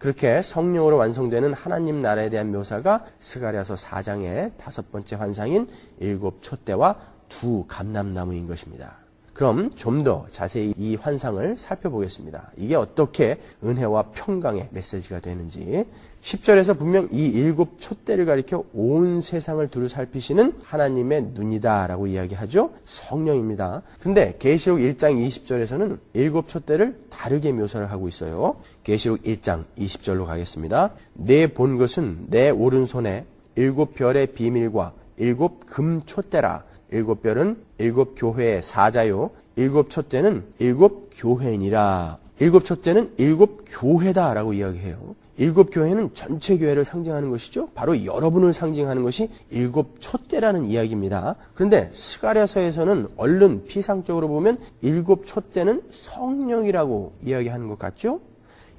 그렇게 성령으로 완성되는 하나님 나라에 대한 묘사가 스가랴서 4장의 5번째 환상인 7 촛대와 2 감람나무인 것입니다. 그럼 좀 더 자세히 이 환상을 살펴보겠습니다. 이게 어떻게 은혜와 평강의 메시지가 되는지. 10절에서 분명 이 7 촛대를 가리켜 온 세상을 두루 살피시는 하나님의 눈이다 라고 이야기하죠. 성령입니다. 그런데 계시록 1장 20절에서는 7 촛대를 다르게 묘사를 하고 있어요. 계시록 1장 20절로 가겠습니다. 내 본 것은 내 오른손에 7 별의 비밀과 7 금 촛대라. 7 별은 7 교회의 사자요. 7 촛대는 7 교회니라. 7 촛대는 7 교회다라고 이야기해요. 7 교회는 전체 교회를 상징하는 것이죠. 바로 여러분을 상징하는 것이 7 촛대라는 이야기입니다. 그런데 스가랴서에서는 얼른 피상적으로 보면 7 촛대는 성령이라고 이야기하는 것 같죠?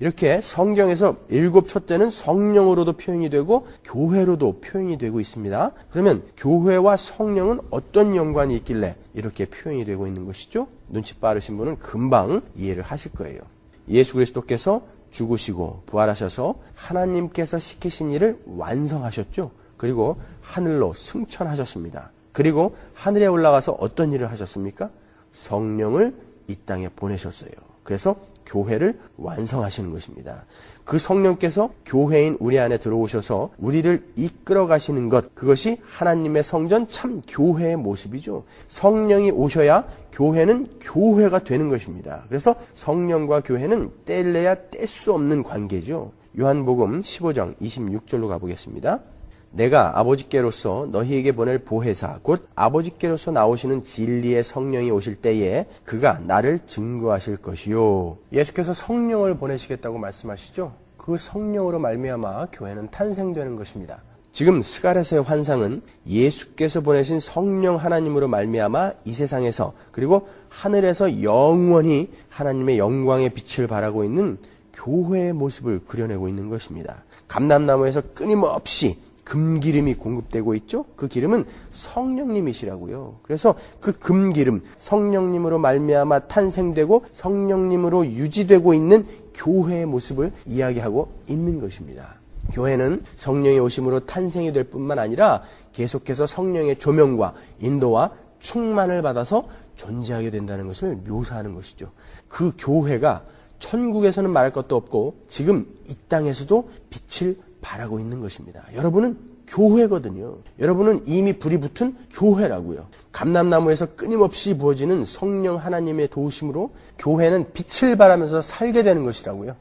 이렇게 성경에서 7 촛대는 성령으로도 표현이 되고 교회로도 표현이 되고 있습니다. 그러면 교회와 성령은 어떤 연관이 있길래 이렇게 표현이 되고 있는 것이죠? 눈치 빠르신 분은 금방 이해를 하실 거예요. 예수 그리스도께서 죽으시고 부활하셔서 하나님께서 시키신 일을 완성하셨죠. 그리고 하늘로 승천하셨습니다. 그리고 하늘에 올라가서 어떤 일을 하셨습니까? 성령을 이 땅에 보내셨어요. 그래서 교회를 완성하시는 것입니다. 그 성령께서 교회인 우리 안에 들어오셔서 우리를 이끌어 가시는 것, 그것이 하나님의 성전 참 교회의 모습이죠. 성령이 오셔야 교회는 교회가 되는 것입니다. 그래서 성령과 교회는 뗄래야 뗄 수 없는 관계죠. 요한복음 15장 26절로 가보겠습니다. 내가 아버지께로서 너희에게 보낼 보혜사 곧 아버지께로서 나오시는 진리의 성령이 오실 때에 그가 나를 증거하실 것이요. 예수께서 성령을 보내시겠다고 말씀하시죠. 그 성령으로 말미암아 교회는 탄생되는 것입니다. 지금 스가랴서의 환상은 예수께서 보내신 성령 하나님으로 말미암아 이 세상에서 그리고 하늘에서 영원히 하나님의 영광의 빛을 발하고 있는 교회의 모습을 그려내고 있는 것입니다. 감람나무에서 끊임없이 금기름이 공급되고 있죠. 그 기름은 성령님이시라고요. 그래서 그 금기름, 성령님으로 말미암아 탄생되고 성령님으로 유지되고 있는 교회의 모습을 이야기하고 있는 것입니다. 교회는 성령의 오심으로 탄생이 될 뿐만 아니라 계속해서 성령의 조명과 인도와 충만을 받아서 존재하게 된다는 것을 묘사하는 것이죠. 그 교회가 천국에서는 말할 것도 없고 지금 이 땅에서도 빛을 발하고 있는 것입니다. 여러분은 교회거든요. 여러분은 이미 불이 붙은 교회라고요. 감람나무에서 끊임없이 부어지는 성령 하나님의 도우심으로 교회는 빛을 발하면서 살게 되는 것이라고요.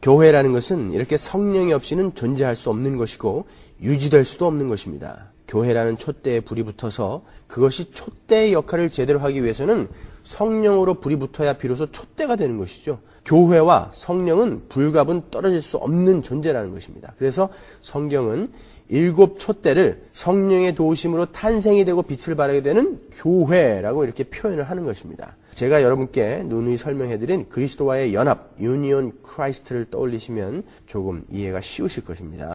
교회라는 것은 이렇게 성령이 없이는 존재할 수 없는 것이고 유지될 수도 없는 것입니다. 교회라는 촛대에 불이 붙어서 그것이 촛대의 역할을 제대로 하기 위해서는 성령으로 불이 붙어야 비로소 촛대가 되는 것이죠. 교회와 성령은 불가분 떨어질 수 없는 존재라는 것입니다. 그래서 성경은 7 촛대를 성령의 도우심으로 탄생이 되고 빛을 발하게 되는 교회라고 이렇게 표현을 하는 것입니다. 제가 여러분께 누누이 설명해드린 그리스도와의 연합, 유니온 크라이스트를 떠올리시면 조금 이해가 쉬우실 것입니다.